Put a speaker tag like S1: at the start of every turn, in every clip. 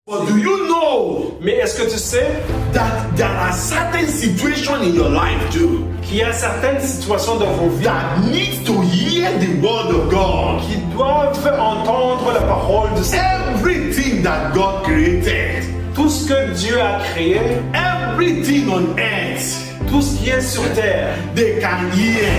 S1: But do you know?
S2: Mais est-ce que tu sais
S1: that there are certain situations in your life too
S2: qu'il y a certaines situations dans vos vies
S1: that need to hear the word of God?
S2: qui doivent entendre la parole de Dieu?
S1: Everything that God created,
S2: Tout ce que Dieu a créé,
S1: everything on earth,
S2: tout ce qui est sur terre,
S1: they can hear.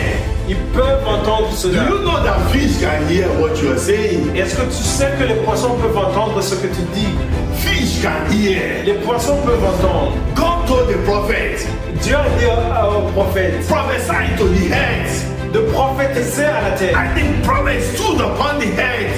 S2: ils peuvent entendre
S1: Do
S2: cela.
S1: you know that fish can hear what you are saying?
S2: Est-ce que tu sais que les poissons peuvent entendre ce que tu dis?
S1: Fish can hear.
S2: Les poissons peuvent entendre.
S1: God told the prophet,
S2: Dieu a dit au prophète
S1: prophesy to the head.
S2: de prophétiser à la terre.
S1: I think prophet stood upon the head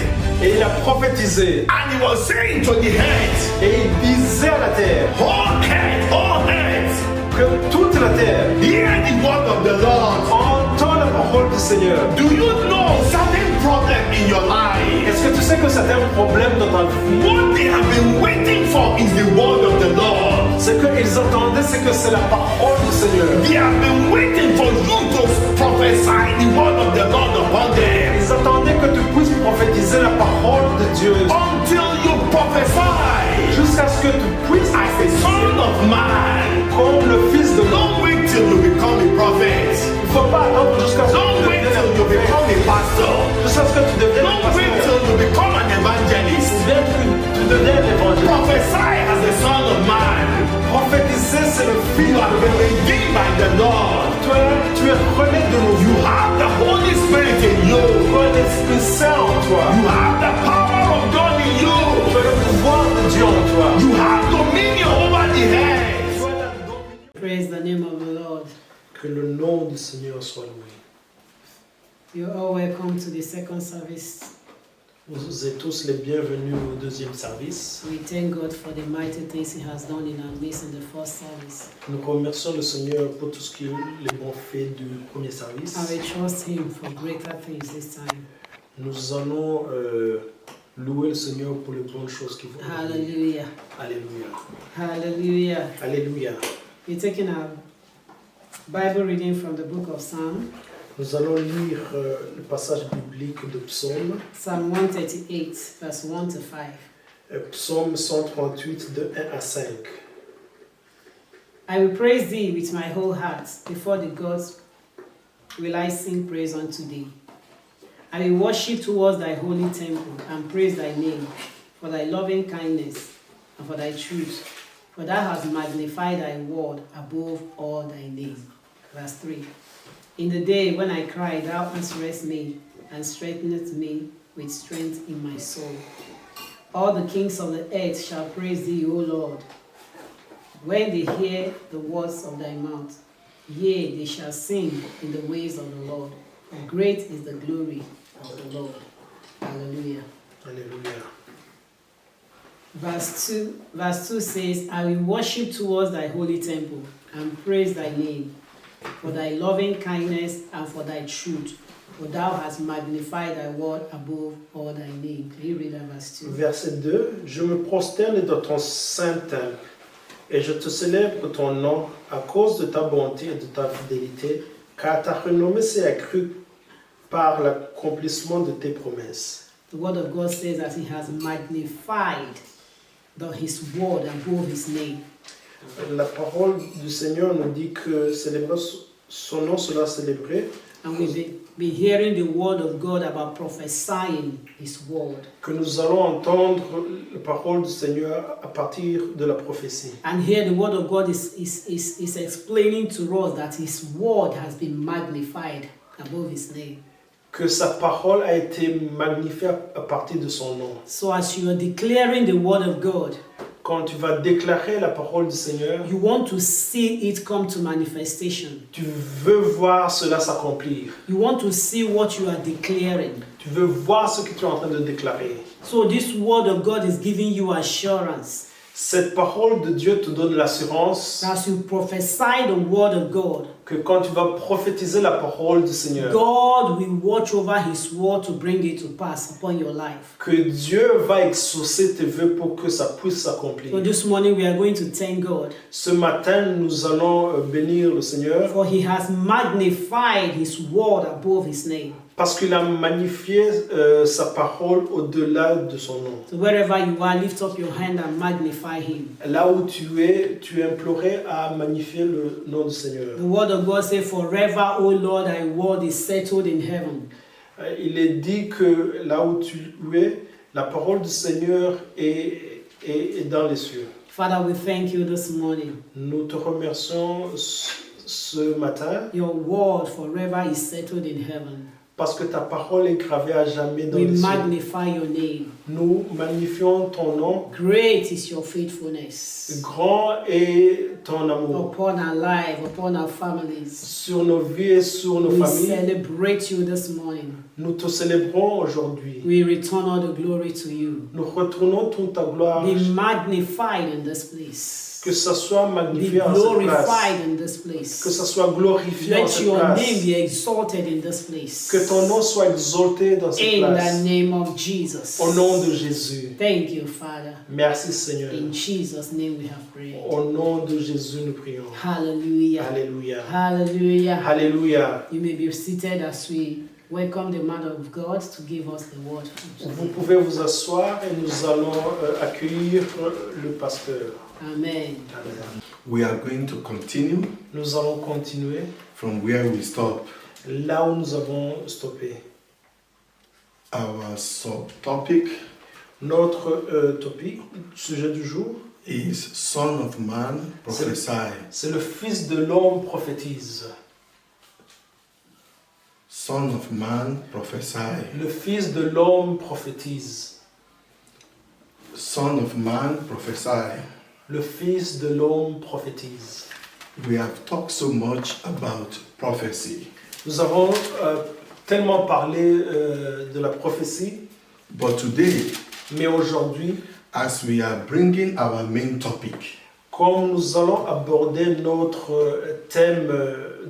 S2: Et il a prophétisé.
S1: and he was saying to the head,
S2: Et il disait à la terre
S1: whole head,
S2: que toute la terre
S1: hear the word of the Lord.
S2: entend la parole du Seigneur.
S1: Do you know certain problem in your life?
S2: Est-ce que tu sais que certains problèmes dans ta vie,
S1: What they have been waiting for is the word of the Lord.
S2: ce qu'ils attendaient, c'est que c'est la parole du Seigneur.
S1: They have been waiting for you to prophesy the word of the Lord upon them.
S2: Ils attendaient que tu puisses prophétiser la parole de Dieu
S1: Until you prophesy
S2: jusqu'à ce que tu puisses
S1: as a son of man.
S2: comme le Fils de l'homme.
S1: Don't wait till you become a prophet.
S2: Il ne faut pas attendre jusqu'à ce que
S1: Don't
S2: tu
S1: wait
S2: deviennes
S1: till you become a pastor.
S2: jusqu'à ce que tu deviennes un
S1: Don't wait
S2: pasteur.
S1: till you become an evangelist.
S2: Ou bien que tu deviennes évangéliste.
S1: Prophesy as a son of man.
S2: Prophétiser, c'est le Fils
S1: You
S2: de
S1: have
S2: l'homme.
S1: been redeemed by the Lord.
S2: Tu es rené de nos
S1: You
S2: vies.
S1: have the Holy Spirit in you.
S2: Tu as l'Esprit Saint en toi.
S1: You have the power of God in
S2: Tu
S1: you.
S2: as le pouvoir de Dieu en toi.
S1: You have dominion over the head.
S3: Praise the name of the Lord.
S2: Que le nom du Seigneur soit loué.
S3: You're all welcome to the second service.
S2: Vous êtes tous les bienvenus au deuxième service.
S3: We thank God for the mighty things He has done in our midst in the first service.
S2: Nous remercions le Seigneur pour tout ce qu'il les bons faits du premier service.
S3: And we trust Him for greater things this time.
S2: Nous allons louer le Seigneur pour les bonnes choses qu'il vont faire.
S3: Hallelujah.
S2: Alléluia.
S3: Hallelujah.
S2: Alléluia.
S3: We're taking our Bible reading from the book of Psalm,
S2: Nous allons lire le passage biblique de Psaume,
S3: Psalm 138, verse 1 to 5.
S2: Psaume 138 de 1 à 5.
S3: I will praise Thee with my whole heart. Before the gods will I sing praise unto Thee. I will worship towards Thy holy temple and praise Thy name for Thy loving kindness and for Thy truth. For Thou hast magnified Thy word above all Thy name. Verse 3. In the day when I cried, Thou answerest me and strengthenest me with strength in my soul. All the kings of the earth shall praise Thee, O Lord, when they hear the words of Thy mouth. Yea, they shall sing in the ways of the Lord. For great is the glory of the Lord. Hallelujah.
S2: Alléluia.
S3: Verse 2 says, I will worship towards Thy holy temple and praise Thy name for Thy loving kindness and for Thy truth. For Thou hast magnified Thy word above all Thy name. Can you read that verse 2?
S2: Verset 2. Je me prosterne dans ton saint temple et je te célèbre ton nom à cause de ta bonté et de ta fidélité, car ta renommée s'est accrue par l'accomplissement de tes promesses.
S3: The word of God says that He has magnified His word above His name.
S2: La parole du Seigneur nous dit que célébrer son nom sera célébré.
S3: And we'll be hearing the word of God about prophesying His word.
S2: Que nous allons entendre la parole du Seigneur à partir de la prophétie.
S3: And here the word of God is explaining to us that His word has been magnified above His name.
S2: Que sa parole a été magnifiée à partir de son nom.
S3: So as you are declaring the word of God,
S2: Quand tu vas déclarer la parole du Seigneur,
S3: you want to see it come to manifestation.
S2: tu veux voir cela s'accomplir.
S3: You want to see what you are declaring.
S2: Tu veux voir ce que tu es en train de déclarer.
S3: So this word of God is giving you assurance.
S2: Cette parole de Dieu te donne l'assurance
S3: As you prophesy the word of God,
S2: que quand tu vas prophétiser la parole du Seigneur,
S3: God will watch over His word to bring it to pass upon your life.
S2: que Dieu va exaucer tes vœux pour que ça puisse s'accomplir.
S3: So this morning we are going to thank God.
S2: Ce matin, nous allons bénir le Seigneur
S3: For He has magnified His word above His name.
S2: Parce qu'il a magnifié sa parole au-delà de son nom.
S3: So wherever you are, lift up your hand and magnify him.
S2: Là où tu es imploré à magnifier le nom du Seigneur.
S3: The word of God says, forever, O Lord, thy word is settled in heaven.
S2: Il est dit que là où tu es, la parole du Seigneur est dans les cieux.
S3: Father, we thank you this morning.
S2: Nous te remercions ce matin
S3: Your word forever is settled in heaven.
S2: parce que ta parole est gravée à jamais dans
S3: We
S2: les cieux.
S3: magnify your name.
S2: Nous magnifions ton nom.
S3: Great is your faithfulness
S2: Grand est ton amour
S3: upon our life, upon our families.
S2: sur nos vies et sur nos
S3: We
S2: familles.
S3: celebrate you this morning.
S2: Nous te célébrons aujourd'hui.
S3: We return all the glory to you.
S2: Nous retournons toute ta gloire.
S3: Be magnified in this place.
S2: Que ça soit
S3: Be
S2: magnifié en cette place.
S3: glorified in this place.
S2: Que ça soit glorifié en
S3: Let
S2: cette
S3: your
S2: place.
S3: name be exalted in this place.
S2: Que ton nom soit exalté dans cette
S3: In
S2: place.
S3: the name of Jesus.
S2: Au nom de Jésus.
S3: Thank you, Father.
S2: Merci Seigneur.
S3: In Jesus' name we have prayed.
S2: Au nom de Jésus nous prions.
S3: Hallelujah.
S2: Alléluia.
S3: Hallelujah.
S2: Alléluia.
S3: You may be seated as we welcome the man of God to give us the word.
S2: Vous pouvez vous asseoir et nous allons accueillir le pasteur.
S3: Amen.
S2: Amen.
S4: We are going to continue
S2: Nous allons continuer
S4: from where we stop.
S2: là où nous avons stoppé.
S4: Our subtopic
S2: Notre topic, sujet du jour,
S4: is Son of Man prophesy.
S2: c'est le Fils de l'homme prophétise.
S4: Son of Man prophesy.
S2: Le Fils de l'homme prophétise.
S4: Son of Man prophesy.
S2: Le Fils de l'homme prophétise.
S4: We have talked so much about prophecy,
S2: Nous avons tellement parlé de la prophétie,
S4: but today,
S2: mais aujourd'hui,
S4: as we are bringing our main topic,
S2: comme nous allons aborder notre thème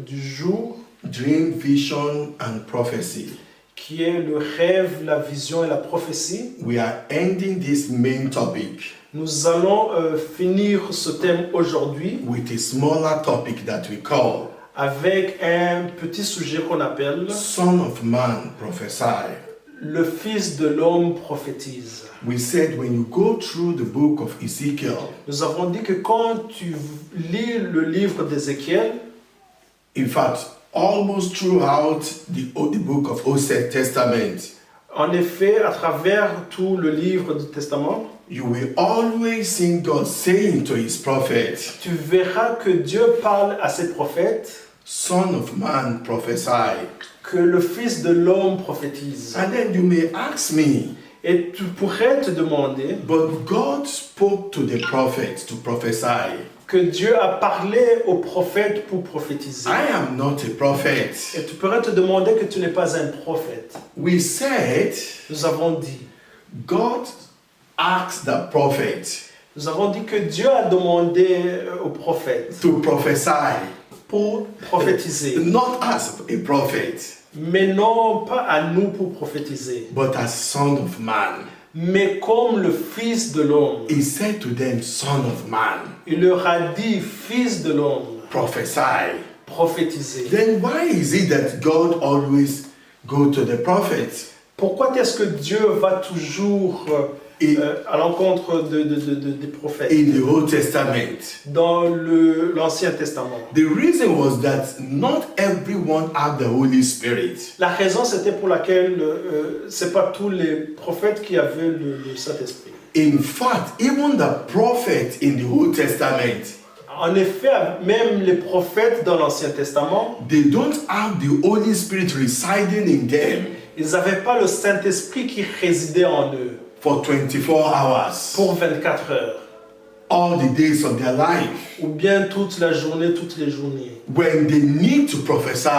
S2: du jour,
S4: dream, vision, and prophecy,
S2: qui est le rêve, la vision et la prophétie,
S4: we are ending this main topic
S2: nous allons finir ce thème aujourd'hui
S4: with a smaller topic that we call
S2: avec un petit sujet qu'on appelle
S4: Son of Man prophesy.
S2: le Fils de l'homme prophétise.
S4: We said when you go through the book of Ezekiel,
S2: Nous avons dit que quand tu lis le livre d'Ézéchiel,
S4: in fact, almost throughout the book of Old Testament,
S2: en effet, à travers tout le livre du Testament,
S4: you will always see God saying to his prophet,
S2: tu verras que Dieu parle à ses prophètes
S4: Son of Man prophesy.
S2: que le Fils de l'homme prophétise.
S4: And then you may ask me,
S2: Et tu pourrais te demander
S4: but God spoke to the prophet to prophesy.
S2: que Dieu a parlé aux prophètes pour prophétiser.
S4: I am not a prophet.
S2: Et tu pourrais te demander que tu n'es pas un prophète.
S4: We said
S2: Nous avons dit,
S4: God asked the prophet
S2: nous avons dit que Dieu a demandé aux prophètes
S4: to prophesy,
S2: pour prophétiser.
S4: not as a prophet,
S2: Mais non pas à nous pour prophétiser,
S4: but as Son of Man.
S2: mais comme le Fils de l'homme.
S4: He said to them, Son of Man,
S2: Il leur a dit, Fils de l'homme,
S4: prophesy.
S2: prophétiser.
S4: Then why is it that God always go to the prophet?
S2: Pourquoi est-ce que Dieu va toujours à l'encontre des prophètes
S4: In the Old Testament?
S2: dans l'Ancien Testament?
S4: The reason was that not everyone had the Holy Spirit.
S2: La raison, c'était pour laquelle c'est pas tous les prophètes qui avaient le Saint-Esprit.
S4: In fact, even the prophet in the Old Testament,
S2: En effet, même les prophètes dans l'Ancien Testament,
S4: they don't have the Holy Spirit residing in them
S2: ils n'avaient pas le Saint-Esprit qui résidait en eux
S4: for 24 hours,
S2: pour 24 heures,
S4: all the days of their life.
S2: ou bien toute la journée, toutes les journées.
S4: When they need to prophesy,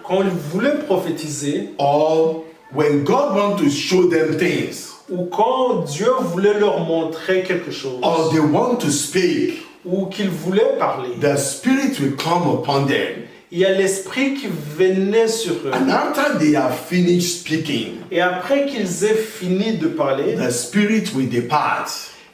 S2: Quand ils voulaient prophétiser,
S4: or when God wants to show them things,
S2: ou quand Dieu voulait leur montrer quelque chose,
S4: or they want to speak,
S2: ou qu'il voulait parler,
S4: the Spirit will come upon them.
S2: il y a l'Esprit qui venait sur eux.
S4: And after they have finished speaking,
S2: Et après qu'ils aient fini de parler,
S4: the Spirit will depart.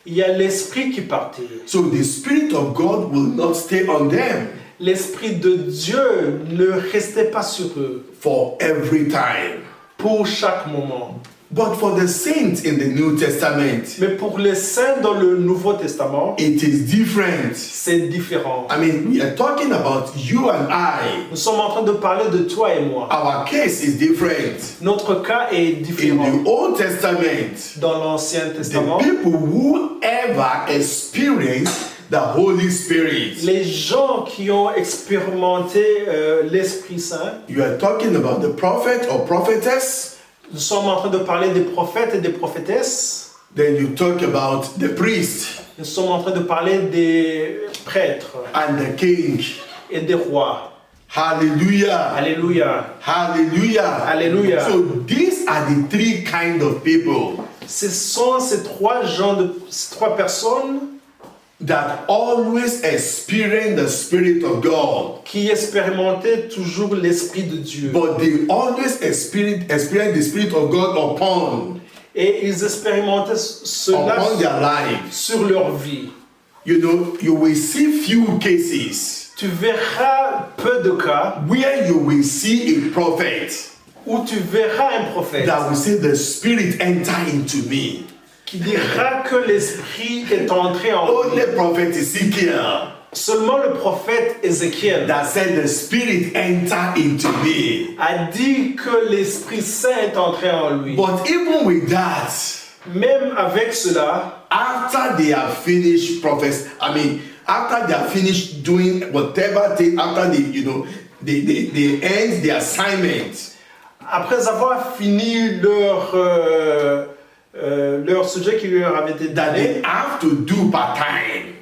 S2: il y a l'Esprit qui partait.
S4: So the Spirit of God will not stay on them
S2: L'Esprit de Dieu ne restait pas sur eux
S4: for every time.
S2: pour chaque moment.
S4: But for the saints in the New Testament,
S2: Mais pour les saints dans le Nouveau Testament,
S4: it is different.
S2: c'est différent.
S4: I mean, we are talking about you and I.
S2: Nous sommes en train de parler de toi et moi.
S4: Our case is different.
S2: Notre cas est
S4: In
S2: différent.
S4: the Old Testament,
S2: Dans l'Ancien
S4: the
S2: Testament,
S4: people who ever experienced the Holy Spirit,
S2: les gens qui ont expérimenté l'Esprit Saint,
S4: you are talking about the prophet or prophetess,
S2: nous sommes en train de parler des prophètes et des prophétesses,
S4: then you talk about the priest
S2: nous sommes en train de parler des prêtres
S4: and the king.
S2: et des rois.
S4: Hallelujah.
S2: Alléluia.
S4: Hallelujah.
S2: Alléluia.
S4: So these are the three kind of people
S2: Ce sont ces trois personnes
S4: that always experience the Spirit of God,
S2: qui expérimentaient toujours l'Esprit de Dieu.
S4: but they always experience the Spirit of God upon
S2: Et ils expérimentaient cela
S4: their lives.
S2: sur leur vie.
S4: You know, you will see few cases
S2: Tu verras peu de cas
S4: where you will see a prophet
S2: où tu verras un prophète
S4: that will say the Spirit enter into me.
S2: qui dira que l'Esprit est entré en lui.
S4: Only prophet Ezekiel
S2: Seulement le prophète Ézéchiel
S4: that said the Spirit enter into me.
S2: a dit que l'Esprit Saint est entré en lui.
S4: But even with that,
S2: Même avec cela,
S4: after they have finished after they have finished doing whatever thing, after they end the assignment,
S2: après avoir fini leur sujet qui leur avait été
S4: that
S2: donné,
S4: they have to do part-time.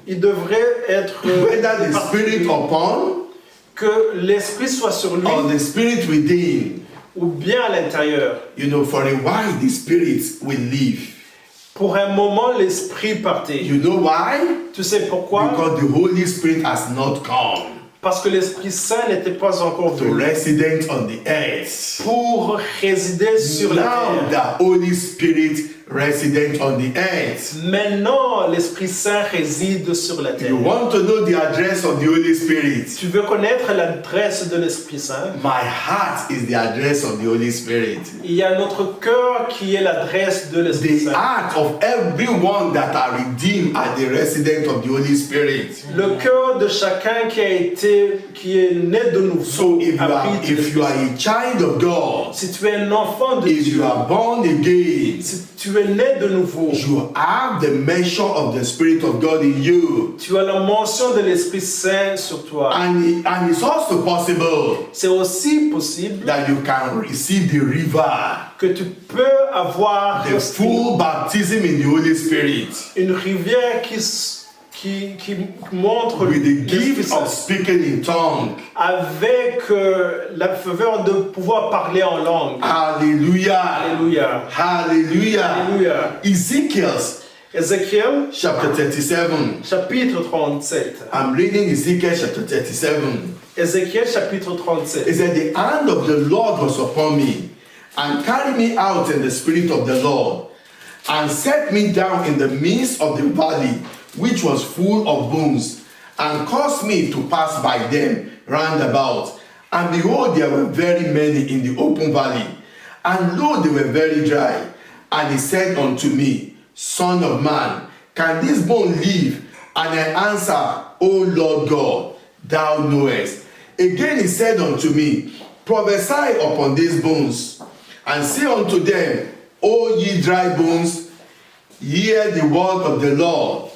S2: il devrait être
S4: Whether the Spirit upon
S2: que l'Esprit soit sur lui
S4: or the Spirit within,
S2: ou bien à l'intérieur.
S4: for a while the Spirit will leave.
S2: Pour un moment, l'Esprit partait.
S4: You know why?
S2: Tu sais pourquoi?
S4: Because the Holy Spirit has not come
S2: Parce que l'Esprit Saint n'était pas encore
S4: to
S2: venu
S4: resident on the earth.
S2: pour résider sur la
S4: Now
S2: terre.
S4: the Holy Spirit resident on the earth.
S2: Maintenant, l'Esprit Saint réside sur la terre.
S4: You want to know the address of the Holy Spirit?
S2: Tu veux connaître l'adresse de l'Esprit Saint?
S4: My heart is the address of the Holy Spirit.
S2: Il y a notre cœur qui est l'adresse de l'Esprit
S4: The
S2: Saint.
S4: heart of everyone that are redeemed are the resident of the Holy Spirit.
S2: Le cœur de chacun qui est né de nouveau.
S4: So if
S2: habite
S4: you are a child of God,
S2: si tu es un enfant de
S4: if
S2: Dieu,
S4: you are born again,
S2: si tu es né de nouveau,
S4: you have the measure of the Spirit of God in you.
S2: tu as la mention de l'Esprit Saint sur toi.
S4: And it's also possible
S2: C'est aussi possible
S4: that you can receive the river,
S2: que tu peux avoir
S4: the full baptism in the Holy Spirit,
S2: une rivière qui montre
S4: with the
S2: l'Esprit
S4: gift
S2: Saint,
S4: of speaking in tongue.
S2: avec la faveur de pouvoir parler en langue.
S4: Hallelujah.
S2: Alléluia.
S4: Hallelujah.
S2: Alléluia.
S4: Ezekiel
S2: Ézéchiel,
S4: chapter 37.
S2: chapitre 37.
S4: I'm reading Ezekiel chapter 37.
S2: Ézéchiel, chapitre
S4: It
S2: 37.
S4: said, the hand of the Lord was upon me, and carried me out in the spirit of the Lord, and set me down in the midst of the valley, which was full of bones, and caused me to pass by them round about. And behold, there were very many in the open valley, and lo, they were very dry. And he said unto me, Son of man, can this bone live? And I answered, O Lord God, thou knowest. Again he said unto me, Prophesy upon these bones, and say unto them, O ye dry bones, hear the word of the Lord.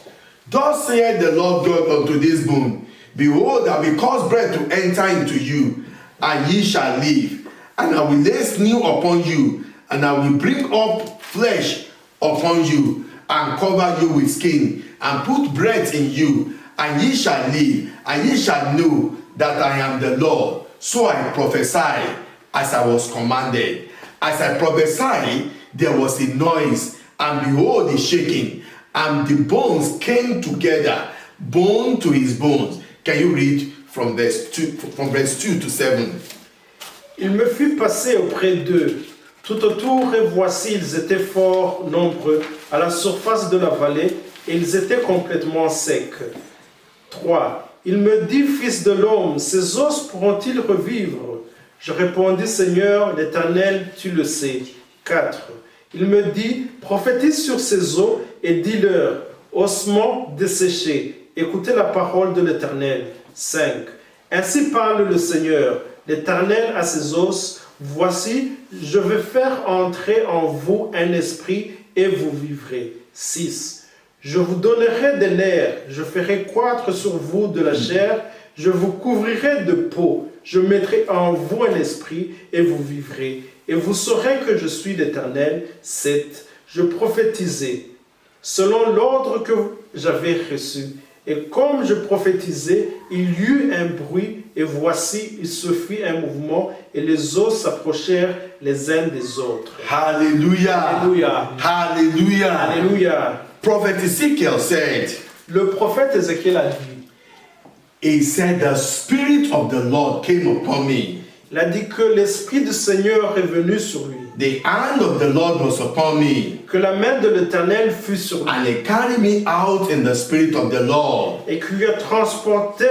S4: Thus saith the Lord God unto this bone, Behold, I will cause breath to enter into you, and ye shall live. And I will lay sinew upon you, and I will bring up flesh upon you, and cover you with skin, and put breath in you, and ye shall live, and ye shall know that I am the Lord. So I prophesied as I was commanded. As I prophesied, there was a noise, and behold, a shaking, and the bones came together, bone to his bones. Can you read from verse 2 to 7?
S2: Il me fut passé auprès d'eux, tout autour, et voici, ils étaient fort nombreux à la surface de la vallée, et ils étaient complètement secs. 3. Il me dit, Fils de l'homme, ces os pourront-ils revivre? Je répondis, Seigneur, l'Éternel, tu le sais. 4. Il me dit, prophétise sur ces eaux et dis-leur, ossements desséchés, écoutez la parole de l'Éternel. 5. Ainsi parle le Seigneur, l'Éternel à ses os, voici, je vais faire entrer en vous un esprit et vous vivrez. 6. Je vous donnerai des nerfs, je ferai croître sur vous de la chair, je vous couvrirai de peau, je mettrai en vous un esprit et vous vivrez. Et vous saurez que je suis l'Éternel. 7. Je prophétisai selon l'ordre que j'avais reçu. Et comme je prophétisais, il y eut un bruit, et voici, il se fit un mouvement, et les os s'approchèrent les uns des autres.
S4: Hallelujah.
S2: Alléluia.
S4: Hallelujah.
S2: Alléluia.
S4: Prophet Ezekiel said,
S2: Le prophète Ézéchiel a dit,
S4: he said, the Spirit of the Lord came upon me.
S2: il a dit que l'Esprit du Seigneur est venu sur lui,
S4: The hand of the Lord was upon me,
S2: que la main de l'Éternel fut sur lui,
S4: and he carried me out in the Spirit of the Lord,
S2: et qu'il lui a transporté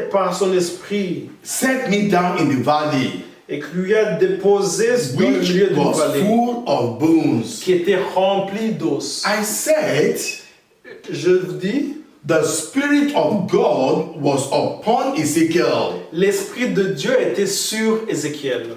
S2: par son esprit,
S4: set me down in the valley,
S2: et qu'il lui a déposé dans le
S4: which
S2: milieu d'une
S4: was
S2: vallée,
S4: full of bones.
S2: qui était remplie d'os.
S4: I said,
S2: Je vous dis,
S4: the Spirit of God was upon Ezekiel
S2: l'Esprit de Dieu était sur Ézéchiel,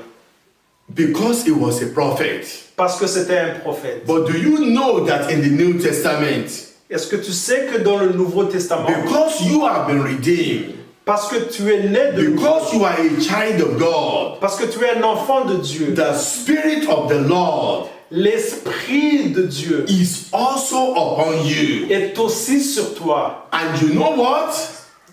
S4: because he was a prophet.
S2: parce que c'était un prophète.
S4: But do you know that in the New Testament,
S2: Est-ce que tu sais que dans le Nouveau Testament,
S4: because you have been redeemed,
S2: parce que tu es né de
S4: because you are a child of God,
S2: parce que tu es un enfant de Dieu,
S4: the Spirit of the Lord
S2: l'Esprit de Dieu
S4: is also upon you.
S2: est aussi sur toi.
S4: And you know what?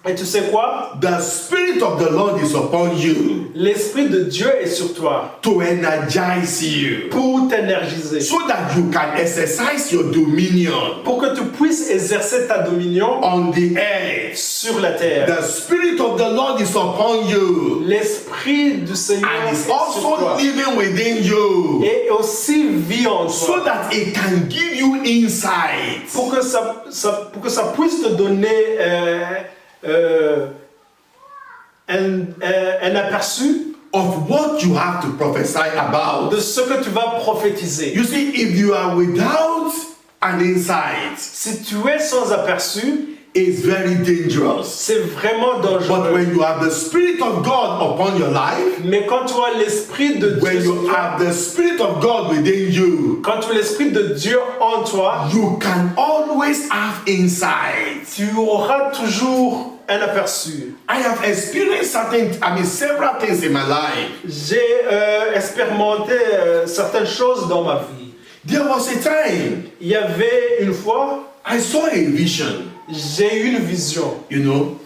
S2: Et tu sais quoi?
S4: The Spirit of the Lord is upon you
S2: L'Esprit de Dieu est sur toi
S4: to energize you
S2: pour t'énergiser,
S4: so that you can exercise your dominion
S2: pour que tu puisses exercer ta dominion
S4: on the earth.
S2: sur la terre.
S4: The Spirit of the Lord is upon you
S2: L'Esprit du Seigneur
S4: and
S2: est
S4: is
S2: sur
S4: also
S2: toi
S4: living within you
S2: et aussi vit en
S4: so
S2: toi
S4: that it can give you insight
S2: pour que ça puisse te donner un aperçu
S4: of what you have to prophesy about.
S2: de ce que tu vas prophétiser.
S4: You see, if you are without an insight,
S2: Si tu es sans aperçu,
S4: it's very dangerous.
S2: c'est vraiment
S4: But
S2: dangereux.
S4: when you have the Spirit of God upon your life,
S2: Mais quand tu as l'Esprit de
S4: when
S2: Dieu, sur
S4: you
S2: toi,
S4: have the Spirit of God within you,
S2: quand tu as l'Esprit de Dieu en toi,
S4: you can always have insight.
S2: tu auras toujours un aperçu.
S4: I have experienced several things in my life.
S2: J'ai expérimenté certaines choses dans ma vie.
S4: There was a time
S2: Il y avait une fois,
S4: I saw a vision,
S2: j'ai eu une vision
S4: you know,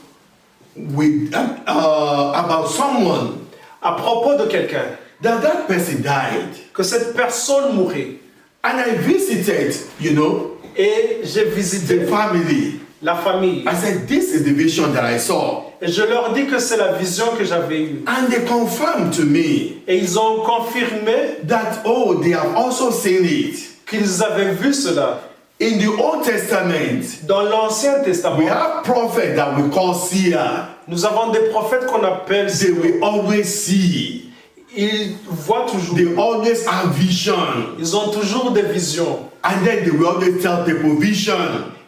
S4: with about someone
S2: à propos de quelqu'un,
S4: that person died,
S2: que cette personne mourait.
S4: and I visited, you know,
S2: Et j'ai visité
S4: the family.
S2: la famille.
S4: I said, this is the vision that I saw.
S2: Et je leur dis que c'est la vision que j'avais eue.
S4: And they confirmed to me
S2: Et ils ont confirmé
S4: that, oh, they have also seen it.
S2: qu'ils avaient vu cela.
S4: In the Old Testament,
S2: Dans l'Ancien
S4: we
S2: Testament,
S4: have prophets that we call seer.
S2: nous avons des prophètes qu'on appelle,
S4: They will always see.
S2: ils voient toujours,
S4: They always have vision.
S2: ils ont toujours des visions.
S4: And then they will always tell people vision.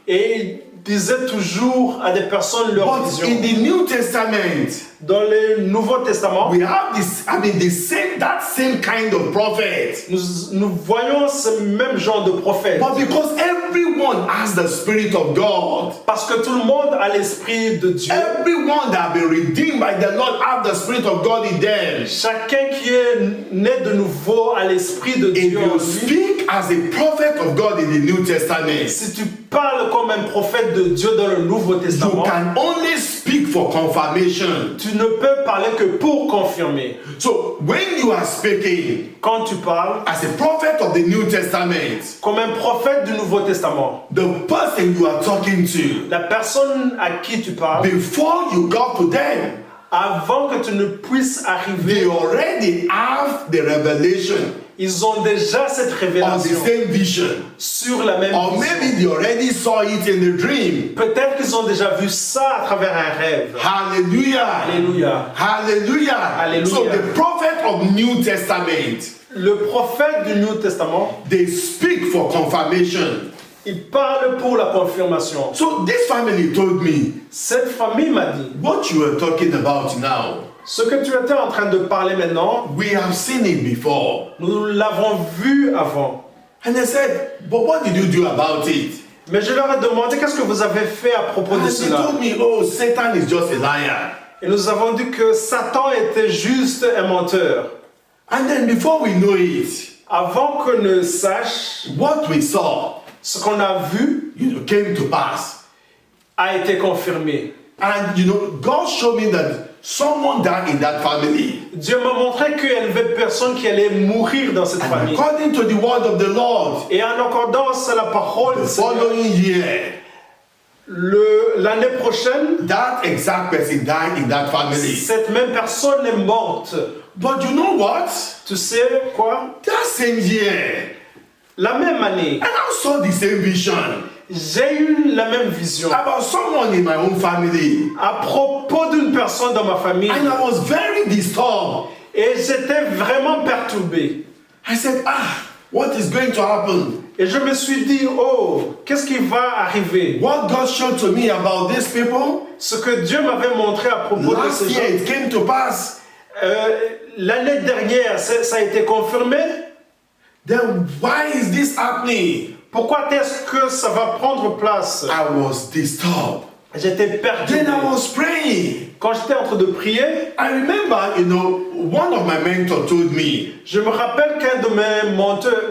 S2: Et ils disaient toujours à des personnes leur
S4: But
S2: vision.
S4: in the New Testament,
S2: Dans le Nouveau Testament,
S4: we have that same kind of prophet.
S2: nous voyons ce même genre de prophète.
S4: But because everyone has the Spirit of God,
S2: Parce que tout le monde a l'Esprit de Dieu.
S4: everyone that have been redeemed by the Lord have the Spirit of God in them.
S2: Chacun qui est né de nouveau a l'Esprit de
S4: If
S2: Dieu en
S4: you
S2: lui.
S4: speak as a prophet of God in the New Testament,
S2: Si tu parles comme un prophète de Dieu dans le Nouveau
S4: you
S2: Testament,
S4: can only speak for confirmation.
S2: tu ne peux parler que pour confirmer.
S4: So when you are speaking
S2: Quand tu parles
S4: as a prophet of the New Testament,
S2: comme un prophète du Nouveau Testament,
S4: the person you are talking to,
S2: la personne à qui tu parles,
S4: before you go to them,
S2: Avant que tu ne puisses
S4: they
S2: arriver,
S4: already have the revelation
S2: ils ont déjà cette
S4: of the
S2: révélation
S4: same vision.
S2: sur la même
S4: Or
S2: vision.
S4: maybe they already saw it in the dream.
S2: Peut-être qu'ils ont déjà vu ça à travers un rêve.
S4: Hallelujah.
S2: Alléluia.
S4: Hallelujah.
S2: Hallelujah.
S4: So the prophet of New Testament,
S2: Le prophète du Nouveau Testament,
S4: they speak for confirmation.
S2: il parle pour la confirmation.
S4: So this family told me,
S2: Cette famille m'a dit,
S4: what you are talking about now,
S2: ce que tu étais en train de parler maintenant,
S4: we have seen it before.
S2: nous l'avons vu avant.
S4: And I said, but what did you do about it?
S2: Mais je leur ai demandé qu'est-ce que vous avez fait à propos
S4: And
S2: de
S4: they
S2: cela.
S4: told me, oh, Satan is just a liar.
S2: Et nous avons dit que Satan était juste un menteur.
S4: And then before we know it,
S2: Avant qu'on ne sache,
S4: what we saw,
S2: ce qu'on a vu
S4: came to pass.
S2: a été confirmé.
S4: And God showed me that someone died in that family.
S2: Dieu m'a montré qu'il y avait personne qui allait mourir dans cette
S4: And
S2: famille.
S4: according to the word of the Lord,
S2: Et en accordance à la parole
S4: the
S2: du Seigneur,
S4: following year,
S2: l'année prochaine,
S4: that exact person died in that family.
S2: cette même personne est morte.
S4: But you know what?
S2: Tu sais quoi?
S4: That same year,
S2: La même année,
S4: and I saw the same vision
S2: j'ai eu la même vision
S4: about someone in my own family.
S2: à propos d'une personne dans ma famille.
S4: And I was very disturbed.
S2: Et j'étais vraiment perturbé.
S4: I said, what is going to happen?
S2: Et je me suis dit, oh, qu'est-ce qui va arriver?
S4: What God showed to me about these people,
S2: Ce que Dieu m'avait montré à propos de
S4: last
S2: ces
S4: year
S2: gens,
S4: it came to pass.
S2: l'année dernière, ça a été confirmé.
S4: Then why is this happening?
S2: Pourquoi est-ce que ça va prendre place?
S4: I was disturbed.
S2: J'étais perturbé.
S4: Then I was praying.
S2: Quand j'étais en train de prier,
S4: I remember, one of my mentors told me,
S2: je me rappelle qu'un de mes menteurs,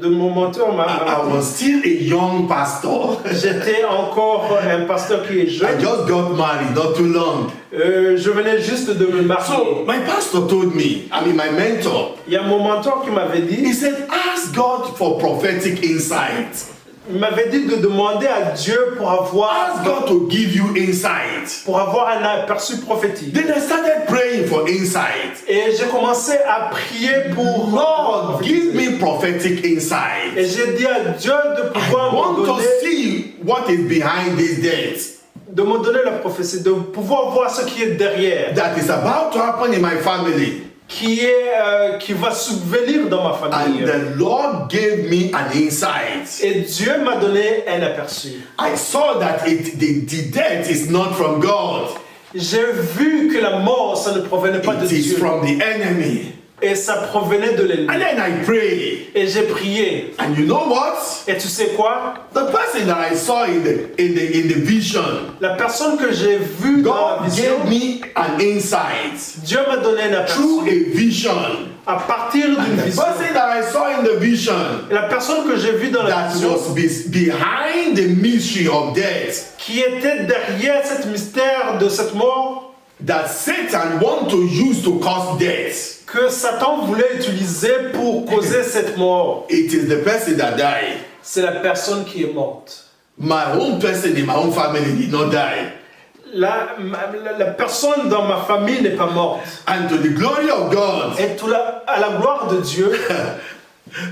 S2: de mon mentor m'a
S4: I was still a young pastor.
S2: j'étais encore un pasteur qui est
S4: I
S2: jeune.
S4: just got married not too long.
S2: Je venais juste de me marier.
S4: So my pastor told me, my mentor,
S2: Il y a mon mentor qui m'avait
S4: he
S2: dit,
S4: said, ask God for prophetic insight.
S2: il m'avait dit de demander à Dieu pour
S4: Ask
S2: avoir
S4: God to give you insight.
S2: un aperçu prophétique.
S4: Then I started praying for insight.
S2: Et j'ai commencé à prier pour
S4: Lord, give me prophetic insight.
S2: Et j'ai dit à Dieu de
S4: I
S2: pouvoir
S4: want
S2: me
S4: to
S2: donner,
S4: see what is behind this death
S2: de me donner la prophétie, de pouvoir voir ce qui est derrière,
S4: that is about to happen in my family.
S2: qui va subvenir dans ma famille.
S4: And the Lord gave me an insight.
S2: Et Dieu m'a donné un aperçu.
S4: I saw that the death is not from God.
S2: J'ai vu que la mort, ça ne provenait pas de
S4: It is
S2: Dieu.
S4: from the enemy.
S2: Et ça provenait de l'ennemi.
S4: And then I pray.
S2: Et j'ai prié.
S4: And you know what?
S2: Et tu sais quoi?
S4: The person that I saw in the vision,
S2: La personne que j'ai vue dans la
S4: God
S2: vision,
S4: gave me an insight
S2: Dieu m'a donné un
S4: through
S2: aperçu.
S4: a vision.
S2: À partir d'une
S4: And the
S2: vision.
S4: person that I saw in the vision
S2: Et la personne que j'ai vue dans la
S4: that
S2: vision,
S4: was behind the mystery of death,
S2: qui était derrière ce mystère de cette mort,
S4: that Satan want to use to cause death,
S2: que Satan voulait utiliser pour causer cette mort,
S4: it is the person that died.
S2: c'est la personne qui est morte.
S4: My own person in my own family did not die.
S2: La personne dans ma famille n'est pas morte.
S4: And to the glory of God,
S2: Et à la gloire de Dieu,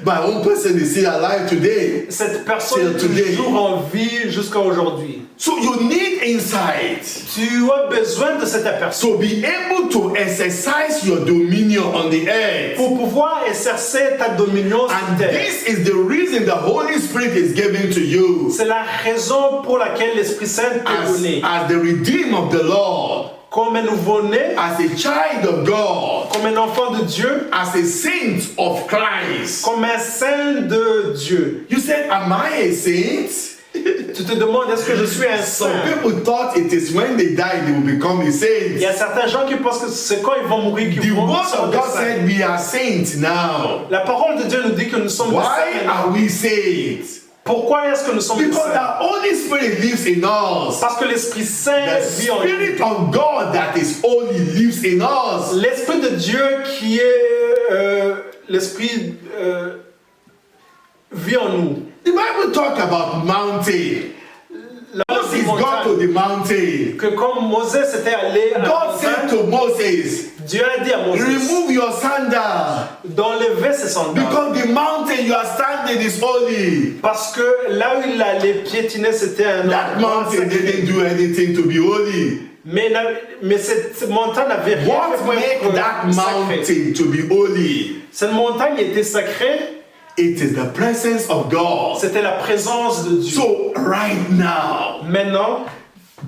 S4: my own person is still alive today.
S2: cette personne est
S4: Till today.
S2: toujours en vie jusqu'à aujourd'hui.
S4: So you need insight
S2: Tu as besoin de cet aperçu
S4: to be able to exercise your dominion on the earth.
S2: pour pouvoir exercer ta dominion sur
S4: And
S2: terre.
S4: this is the reason the Holy Spirit is given to you
S2: C'est la raison pour laquelle l'Esprit Saint t'est donné.
S4: as the redeemed of the Lord,
S2: Comme un nouveau-né,
S4: as a child of God,
S2: comme un enfant de Dieu,
S4: as a saint of Christ.
S2: comme un saint de Dieu.
S4: You said, am I a saint?
S2: Tu te demandes, est-ce que je suis un
S4: Some
S2: saint?
S4: people thought it is when they die they will become a
S2: Il
S4: saint.
S2: y a certains gens qui pensent que c'est quand ils vont mourir
S4: The
S2: qu'ils vont
S4: word
S2: être
S4: of
S2: des
S4: God
S2: saints.
S4: said we are saints now.
S2: La parole de Dieu nous dit que nous sommes des
S4: Why
S2: saints.
S4: are we saints?
S2: Pourquoi est-ce que nous sommes des
S4: Because
S2: saints?
S4: the Holy Spirit lives in us.
S2: Parce que l'Esprit Saint
S4: The
S2: vit en nous.
S4: Spirit of God that is holy lives in us.
S2: L'Esprit de Dieu qui est l'Esprit vit en nous.
S4: The Bible talk about mountain.
S2: La
S4: Moses got to the mountain.
S2: que comme Moïse était allé à la
S4: God said
S2: montagne,
S4: to Moses,
S2: Dieu a dit à Moïse
S4: remove your sandal
S2: d'enlever ses sandales.
S4: because the mountain you are standing is holy.
S2: Parce que là où il allait piétiner, c'était un
S4: That
S2: endroit
S4: mountain
S2: sacré.
S4: didn't do anything to be holy.
S2: Mais cette montagne n'avait rien fait
S4: What
S2: pour
S4: make
S2: être
S4: that
S2: sacrée.
S4: mountain to be holy?
S2: Cette montagne était sacrée,
S4: It is the presence of God.
S2: c'était la présence de Dieu.
S4: So right now,
S2: Maintenant,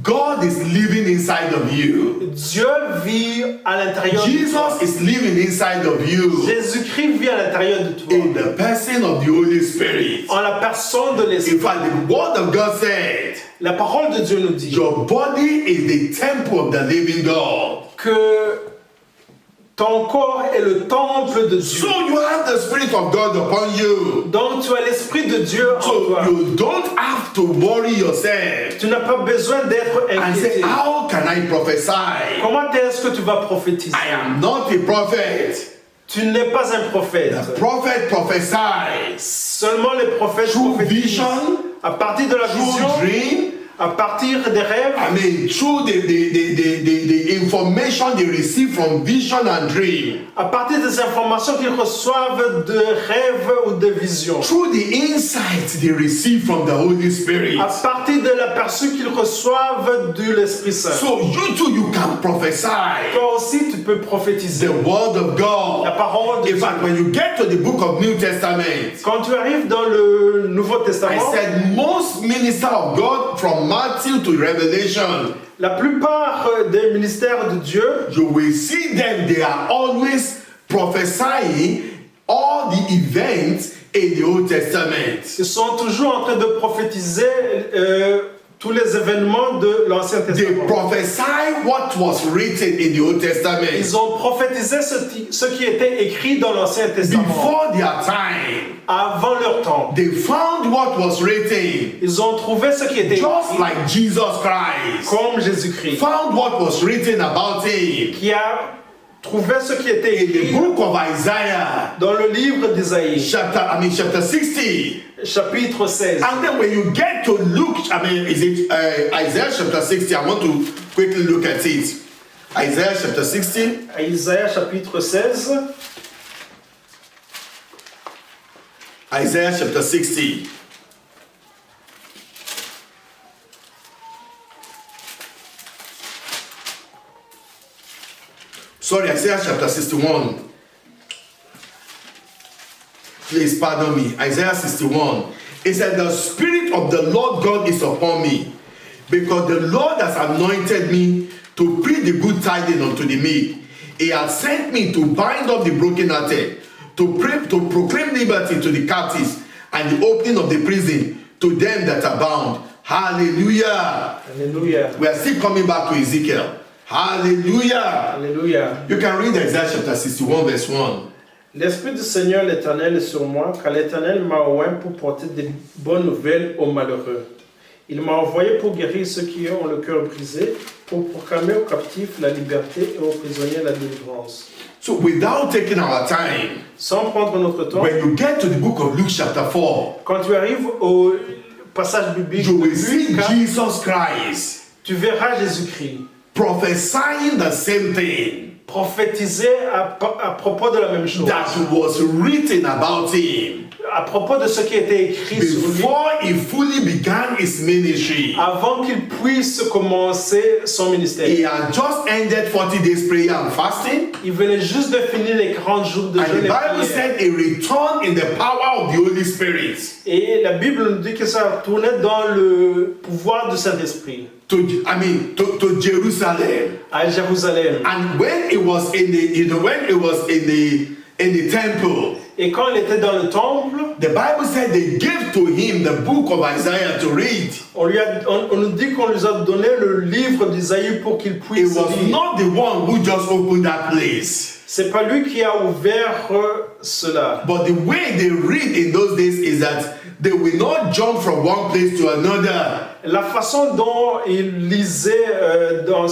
S4: God is living inside of you.
S2: Dieu vit à l'intérieur de toi.
S4: Jesus is living inside of you.
S2: Jésus-Christ vit à l'intérieur de toi.
S4: In the person of the Holy Spirit.
S2: En la personne de
S4: In
S2: l'Esprit.
S4: fact, the word of God said,
S2: La parole de Dieu nous dit
S4: your body is the temple of the living God.
S2: que ton corps est le temple de Dieu.
S4: So you have the Spirit of God upon you.
S2: Donc tu as l'Esprit de Dieu en
S4: So
S2: toi.
S4: you don't have to worry yourself
S2: Tu n'as pas besoin d'être
S4: and say,
S2: inquiété.
S4: how can I prophesy?
S2: Comment est-ce que tu vas prophétiser?
S4: I am not a prophet.
S2: Tu n'es pas un prophète.
S4: The prophet prophesies
S2: Seulement les prophètes
S4: through
S2: prophétisent.
S4: vision,
S2: À partir de la vision,
S4: through dream.
S2: à partir des rêves,
S4: I mean, through the information they receive from vision and dream,
S2: à partir des informations qu'ils reçoivent de rêves ou de visions,
S4: through the insights they receive from the Holy Spirit.
S2: à partir de l'aperçu qu'ils reçoivent de l'Esprit Saint.
S4: So you too, you can prophesy
S2: Toi aussi, tu peux prophétiser.
S4: the word of
S2: La
S4: God.
S2: parole de
S4: In
S2: Dieu.
S4: fact, when you get to the book of New Testament,
S2: Quand tu arrives dans le Nouveau
S4: I
S2: Testament,
S4: said most ministers of God from Matthew to Revelation,
S2: la plupart des ministères de Dieu,
S4: you will see them, they are always prophesying all the events in the Old Testament.
S2: ils sont toujours en train de prophétiser tous les événements de l'Ancien
S4: They
S2: Testament.
S4: prophesy what was written in the Old Testament
S2: Ils ont prophétisé ce qui était écrit dans l'Ancien Testament.
S4: before their time.
S2: Avant leur temps.
S4: They found what was written,
S2: Ils ont trouvé ce qui était
S4: just
S2: écrit,
S4: like Jesus Christ
S2: comme Jésus-Christ,
S4: found what was written about him
S2: qui a trouvé ce qui était
S4: in the
S2: écrit
S4: book of Isaiah,
S2: dans le livre d'Isaïe,
S4: chapter 60.
S2: chapitre 16.
S4: And then when you get to Luke, is it Isaiah chapter 60? I want to quickly look at it. Isaiah chapter 60.
S2: Isaïe chapitre 16.
S4: Isaiah chapter 60. Sorry, Isaiah chapter 61. Please pardon me. Isaiah 61. It said, the Spirit of the Lord God is upon me, because the Lord has anointed me to preach the good tidings unto the meek. He has sent me to bind up the brokenhearted, to proclaim liberty to the captives, and the opening of the prison to them that are bound. Hallelujah.
S2: Alléluia.
S4: We are still coming back to Ezekiel. Hallelujah.
S2: Alléluia.
S4: You can read Isaiah chapter 61 verse 1.
S2: L'Esprit du Seigneur l'Éternel est sur moi, car l'Éternel m'a oint pour porter des bonnes nouvelles aux malheureux. Il m'a envoyé pour guérir ceux qui ont le cœur brisé, pour proclamer aux captifs la liberté et aux prisonniers la délivrance.
S4: So without taking our time,
S2: Sans prendre notre temps,
S4: when you get to the book of Luke chapter 4,
S2: quand tu arrives au passage biblique
S4: you
S2: de
S4: will see
S2: Luc,
S4: Jesus Christ
S2: tu verras Jésus-Christ
S4: prophesying the same thing
S2: prophétiser à propos de la même chose,
S4: that was written about him
S2: à propos de ce qui était écrit sur lui,
S4: before he fully began his ministry.
S2: avant qu'il puisse commencer son ministère.
S4: He had just ended 40 days prayer and fasting,
S2: Il venait juste de finir les 40 jours de
S4: and
S2: jeûne
S4: the
S2: et
S4: Bible
S2: prière.
S4: said he returned in the power of the Holy Spirit
S2: Et la Bible nous dit que ça tournait dans le pouvoir du Saint-Esprit
S4: to Jerusalem.
S2: à Jérusalem.
S4: And when it was in the temple,
S2: Et quand il était dans le temple,
S4: the Bible said they gave to him the book of Isaiah to read.
S2: on nous dit qu'on lui a donné le livre d'Isaïe pour qu'il
S4: It
S2: puisse
S4: was
S2: lire.
S4: not the one who just opened that place.
S2: C'est pas lui qui a ouvert cela.
S4: But the way they read in those days is that they will not jump from one place to another.
S2: La façon dont il lisait dans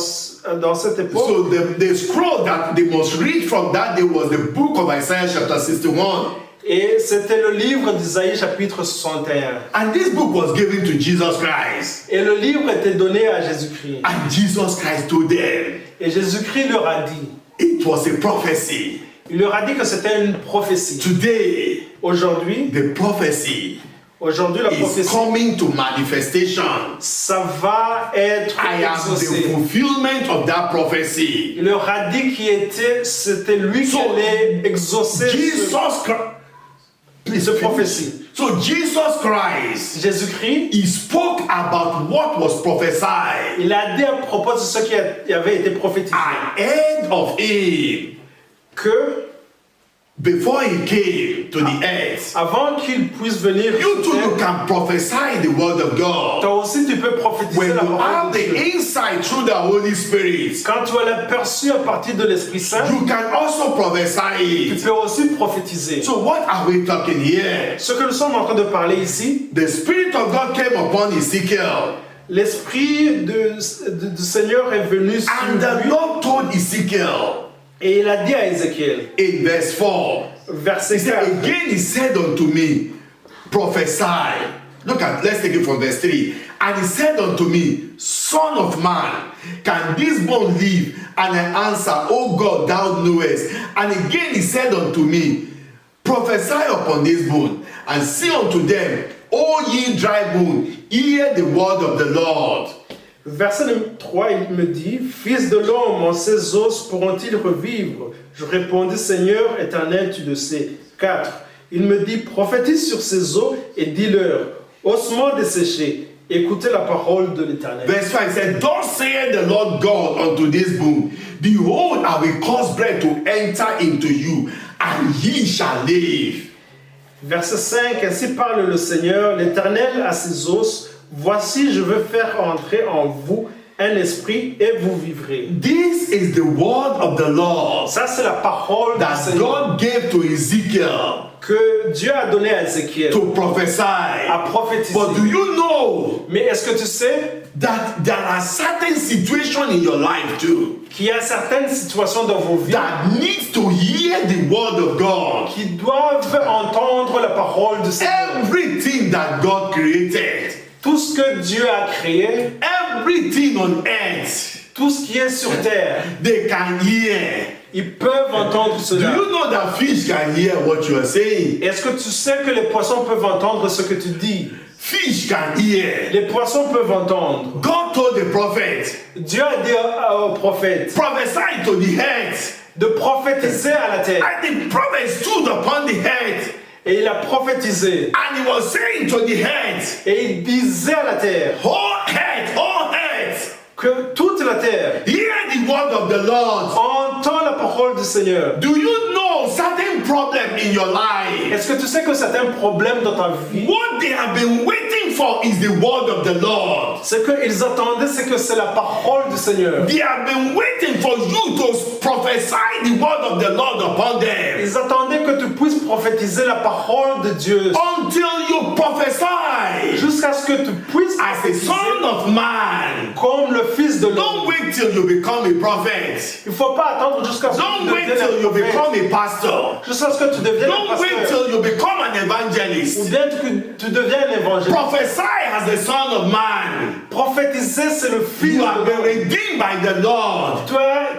S2: cette époque,
S4: So the scroll that they must read from that day was the book of Isaiah chapter 61.
S2: Et c'était le livre d'Isaïe chapitre 61.
S4: And this book was given to Jesus Christ.
S2: Et le livre était donné à Jésus-Christ.
S4: And Jesus Christ told them
S2: Et Jésus-Christ leur a dit,
S4: it was a prophecy.
S2: il leur a dit que c'était une prophétie.
S4: Today,
S2: Aujourd'hui,
S4: the prophecy
S2: la
S4: is
S2: prophétie,
S4: coming to manifestation.
S2: ça va être
S4: I am the
S2: exaucé.
S4: fulfillment of that prophecy.
S2: Il leur a dit c'était lui qui
S4: So,
S2: allait exaucer
S4: Jesus Christ. Please
S2: ce
S4: finish.
S2: prophétie.
S4: So Jesus Christ,
S2: Jésus-Christ,
S4: he spoke about what was prophesied
S2: il a dit à propos de ce qui avait été prophétisé,
S4: ahead of him
S2: que
S4: before he came to the earth.
S2: avant qu'il puisse venir,
S4: You too,
S2: sur
S4: you
S2: terre,
S4: can prophesy the word of God.
S2: toi aussi tu peux prophétiser
S4: When
S2: la
S4: you
S2: parole
S4: have
S2: de
S4: the
S2: Dieu.
S4: insight through the Holy Spirit,
S2: Quand tu as l'aperçu à partir de l'Esprit Saint,
S4: you can also prophesy
S2: tu
S4: it.
S2: peux aussi prophétiser.
S4: So what are we talking here?
S2: Ce que nous sommes en train de parler ici,
S4: The Spirit of God came upon Ezekiel,
S2: l'Esprit du Seigneur est venu sur
S4: and the
S2: lui
S4: Lord told Ezekiel
S2: et il a dit à Ézéchiel,
S4: in verse 4,
S2: verset
S4: he said,
S2: 4,
S4: again he said unto me, prophesy. Let's take it from verse 3. And he said unto me, Son of man, can this bone live? And I answer, O God, thou knowest. And again he said unto me, prophesy upon this bone, and say unto them, O ye dry bone, hear the word of the Lord.
S2: Verset 3, il me dit, Fils de l'homme, ces os pourront-ils revivre? Je répondis, Seigneur éternel, tu le sais. 4. Il me dit, prophétise sur ces os et dis-leur, ossements desséchés, écoutez la parole de l'Éternel.
S4: Verse 5 said, Thus saith the Lord God unto this bone, Behold, I will cause breath to enter into you, and ye shall live.
S2: Verset 5, ainsi parle le Seigneur, l'Éternel à ses os, voici je veux faire entrer en vous un esprit et vous vivrez.
S4: This is the word of the Lord
S2: Ça c'est la parole du
S4: that
S2: Seigneur
S4: God gave to Ezekiel
S2: que Dieu a donné à Ézéchiel
S4: to prophesy.
S2: à prophétiser.
S4: But do you know
S2: Mais est-ce que tu sais
S4: that there are certain situations in your life too
S2: qu'il y a certaines situations dans vos vies
S4: that need to hear the word of God?
S2: qui doivent entendre la parole du Seigneur?
S4: Everything that God created,
S2: Tout ce que Dieu a créé,
S4: everything on earth,
S2: tout ce qui est sur terre,
S4: they can hear.
S2: ils peuvent entendre
S4: Do
S2: cela.
S4: you know that fish can hear what you are saying?
S2: Est-ce que tu sais que les poissons peuvent entendre ce que tu dis?
S4: Fish can hear.
S2: Les poissons peuvent entendre.
S4: God told the prophet,
S2: Dieu a dit au prophète
S4: prophesy to the earth.
S2: de prophétiser à la terre.
S4: And the prophet stood upon the earth,
S2: Et il a prophétisé.
S4: and he was saying to the earth,
S2: Et il disait à la terre
S4: oh earth,
S2: que toute la terre
S4: hear the word of the Lord.
S2: entend la parole du Seigneur.
S4: Do you know certain problem in your life?
S2: Est-ce que tu sais que certains problèmes dans ta vie,
S4: What they have been waiting for is the word of the Lord.
S2: ce qu'ils attendaient, c'est que c'est la parole du Seigneur.
S4: They have been waiting for you to prophesy the word of the Lord upon them.
S2: Ils attendaient que tu puisses prophétiser la parole de Dieu
S4: Until you prophesy
S2: jusqu'à ce que tu puisses
S4: as a
S2: prophétiser
S4: son of man.
S2: comme le Fils de
S4: Don't
S2: l'homme.
S4: wait till you become a prophet.
S2: Il ne faut pas attendre jusqu'à ce que tu
S4: Don't wait
S2: deviennes
S4: till
S2: un
S4: you
S2: prophète,
S4: become a pastor.
S2: jusqu'à ce que tu deviennes un
S4: Don't wait
S2: pasteur,
S4: till you become an
S2: ou
S4: evangelist.
S2: bien que tu deviennes un évangéliste.
S4: Prophesy as the son of man.
S2: Prophétiser, c'est le Fils
S4: You
S2: de
S4: have been
S2: l'homme.
S4: redeemed by the Lord.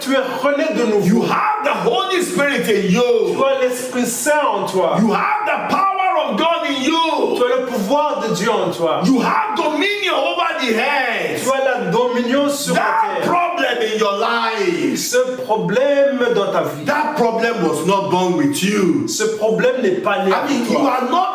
S2: Tu es rené de nouveau.
S4: You have the Holy Spirit in
S2: Tu
S4: you.
S2: as l'Esprit Saint en toi.
S4: You have the power of God in
S2: Tu
S4: you.
S2: as le pouvoir de Dieu en toi.
S4: You have dominion over the
S2: Tu
S4: earth.
S2: as la dominion sur la
S4: That
S2: terre.
S4: problem in your life,
S2: Ce problème dans ta vie,
S4: that problem was not born with you.
S2: ce problème n'est pas né
S4: I mean,
S2: avec
S4: you
S2: toi.
S4: are not,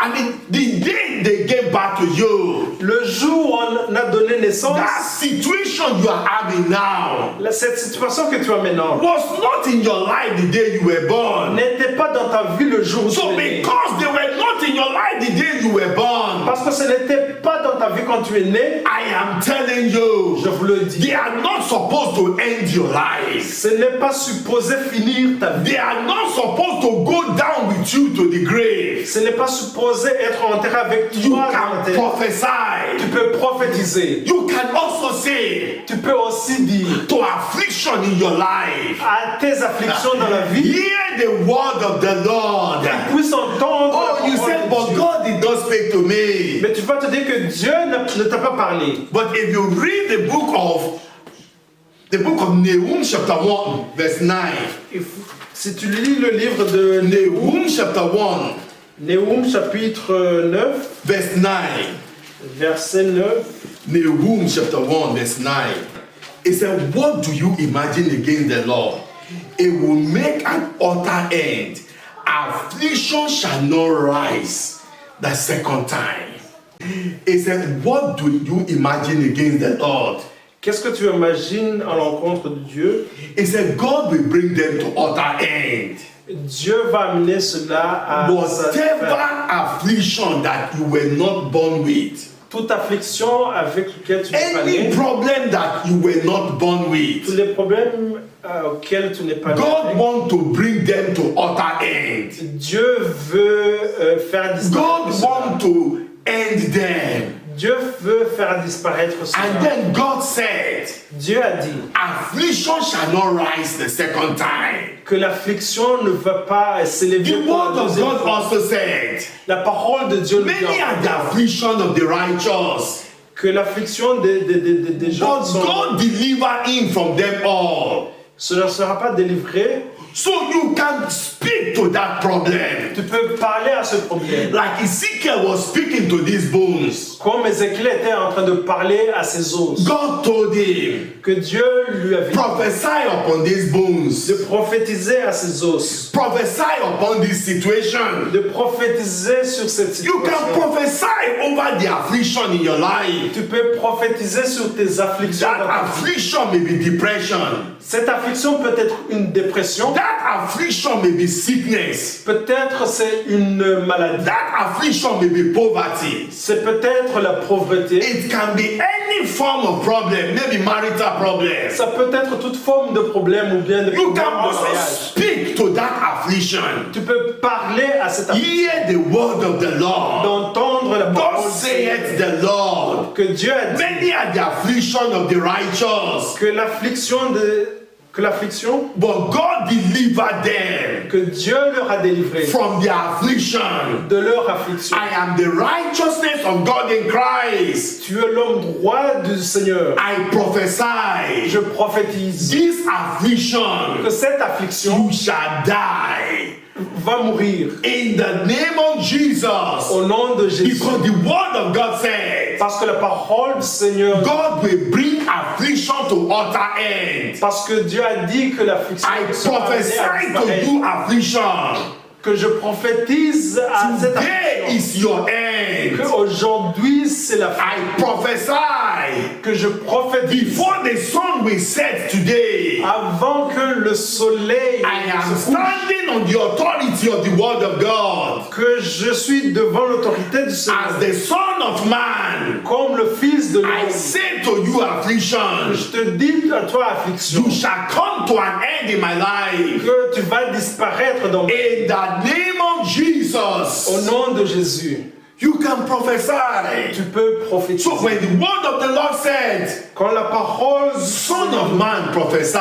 S4: the day they gave back to you,
S2: Le jour où on a donné naissance,
S4: that situation you are having now
S2: cette situation que tu as maintenant
S4: was not in your life the day you were born.
S2: n'était pas dans ta vie le jour où tu
S4: So
S2: es né.
S4: because they were not in your life the day you were born.
S2: Parce que ce n'était pas dans ta vie quand tu es né.
S4: I am telling you,
S2: Je vous le dis.
S4: they are not supposed to end your life.
S2: Ce n'est pas supposé finir ta vie.
S4: They are not supposed to go down with you to the grave.
S2: Ce n'est pas supposé être enterré avec
S4: You
S2: toi. dans
S4: can
S2: tes-
S4: prophesy.
S2: Tu peux prophétiser.
S4: You can also say
S2: Tu peux aussi dire
S4: to affliction in your life,
S2: à tes afflictions dans la vie,
S4: hear the word of the Lord.
S2: qu'ils puissent entendre
S4: Oh,
S2: la
S4: you
S2: parole
S4: said,
S2: de
S4: but
S2: Dieu.
S4: God did not speak to me.
S2: Mais tu vas te dire que Dieu ne t'a pas parlé.
S4: But if you read the book of Nahum chapter 1 verse 9,
S2: Si tu lis le livre de Nahum,
S4: Nahum chapter 1
S2: Nahum chapitre 9,
S4: verse 9,
S2: verset 9,
S4: Nahum chapter 1 verse 9, it said, what do you imagine against the Lord? It will make an utter end. Affliction shall not rise the second time. It said, what do you imagine against the Lord?
S2: qu'est-ce que tu imagines à l'encontre de Dieu?
S4: It said, God will bring them to utter end.
S2: Dieu va amener cela à sa
S4: Whatever
S2: fin.
S4: affliction that you were not born with,
S2: Toute affliction avec laquelle tu n'es pas né,
S4: any problem that you were not born
S2: tous
S4: with,
S2: les problèmes auxquels tu n'es pas
S4: God
S2: né,
S4: wants to bring them to utter end.
S2: Dieu veut faire disparaître
S4: God
S2: cela.
S4: wants to end them.
S2: Dieu veut faire disparaître
S4: And
S2: cela.
S4: then God said,
S2: Dieu a dit
S4: affliction shall not rise the second time.
S2: que l'affliction ne va pas s'élever
S4: The
S2: pour
S4: word
S2: la
S4: of
S2: deuxième
S4: God
S2: fois.
S4: also said,
S2: La parole de Dieu nous dit
S4: many are the affliction of the righteous,
S2: que l'affliction des gens
S4: but
S2: qui sont,
S4: God deliver him from them all.
S2: ce ne sera pas délivré.
S4: So you can speak to that problem.
S2: Tu peux parler à ce problème.
S4: Like Ezekiel was speaking to these bones.
S2: Comme Ézéchiel était en train de parler à ses os,
S4: God told him,
S2: que Dieu lui avait dit
S4: prophesy upon these bones.
S2: de prophétiser à ses os,
S4: Prophesy upon this situation.
S2: de prophétiser sur cette
S4: You can
S2: situation.
S4: prophesy over the affliction in your life.
S2: Tu peux prophétiser sur tes afflictions.
S4: That
S2: dans ta vie.
S4: affliction may be depression.
S2: Cette affliction peut être une dépression,
S4: That affliction may be sickness.
S2: peut-être c'est une maladie,
S4: That affliction may be poverty.
S2: c'est peut-être la pauvreté,
S4: It can be any form of problem, maybe marital problem.
S2: ça peut être toute forme de problème ou bien de
S4: You
S2: problème
S4: can
S2: de
S4: also
S2: mariage.
S4: speak to that affliction.
S2: Tu peux parler à cette affliction,
S4: Hear the word of the Lord.
S2: d'entendre la parole
S4: Thus saith the Lord.
S2: que Dieu a dit,
S4: Many are the affliction of the righteous,
S2: que l'affliction,
S4: but God delivered them
S2: que Dieu leur a délivré
S4: from their affliction.
S2: de leur affliction.
S4: I am the righteousness of God in Christ.
S2: Tu es l'homme droit du Seigneur.
S4: I prophesy
S2: Je prophétise
S4: this affliction,
S2: que cette affliction
S4: you shall die
S2: va mourir
S4: in the name of Jesus.
S2: au nom de Jésus.
S4: Because the word of God said,
S2: Parce que la parole du Seigneur,
S4: God will bring affliction to utter end.
S2: parce que Dieu a dit que l'affliction
S4: I
S2: sera amenée à
S4: prophesy to
S2: disparaître.
S4: you affliction.
S2: Que je prophétise à cette
S4: Today
S2: affliction.
S4: is your end.
S2: Que aujourd'hui c'est la fin.
S4: I prophesy
S2: Que je prophétise
S4: before the sun will set today.
S2: avant que le soleil
S4: I am
S2: se couche.
S4: standing on the authority of the word of God
S2: Que je suis devant l'autorité du Seigneur.
S4: as the Son of Man.
S2: Comme le Fils de
S4: I
S2: l'homme.
S4: say to you affliction,
S2: Je te dis à toi affliction.
S4: you shall come to an end in my life.
S2: Que tu vas disparaître dans
S4: In the name of
S2: au
S4: Jesus,
S2: nom de Jésus.
S4: you can prophesy.
S2: Tu peux prophétiser.
S4: So when the word of the Lord said,
S2: Quand la parole
S4: Son of Man prophesy,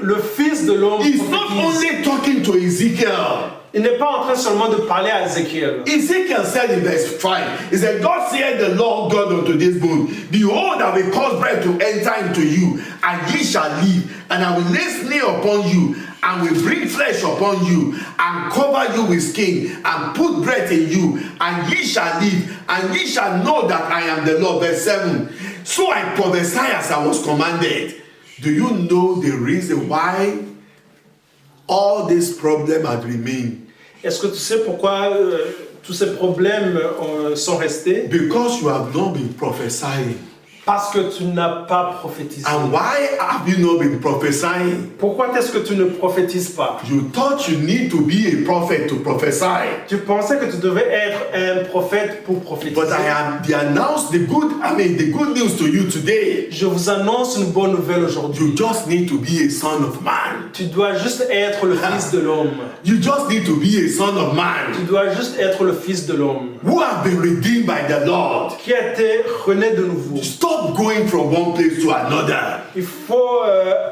S2: le Fils de l'homme
S4: he's not
S2: prophétise,
S4: only talking to Ezekiel.
S2: il n'est pas en train seulement de parler à Ézéchiel.
S4: Ezekiel said in verse 5, he said, God said the Lord God unto this bone, behold, I will cause breath to enter into you, and ye shall live, and I will lay snare upon you, and will bring flesh upon you, and cover you with skin, and put breath in you, and ye shall live, and ye shall know that I am the Lord. Verse 7. So I prophesied as I was commanded. Do you know the reason why all these problems had remained?
S2: Est-ce que tu sais pourquoi tous ces problèmes sont restés?
S4: Because you have not been prophesying.
S2: Parce que tu n'as pas prophétisé.
S4: And why have you not been prophesying?
S2: Pourquoi est-ce que tu ne prophétises pas?
S4: You thought you need to be a prophet to prophesy.
S2: Tu pensais que tu devais être un prophète pour prophétiser.
S4: But I am announced the good news to you today.
S2: Je vous annonce une bonne nouvelle aujourd'hui.
S4: You just need to be a son of man.
S2: Tu dois juste être le fils de l'homme.
S4: You just need to be a son of man.
S2: Tu dois juste être le fils de l'homme.
S4: Who have been redeemed by the Lord.
S2: Qui a été rené de nouveau.
S4: Stop going from one place to another.
S2: Il faut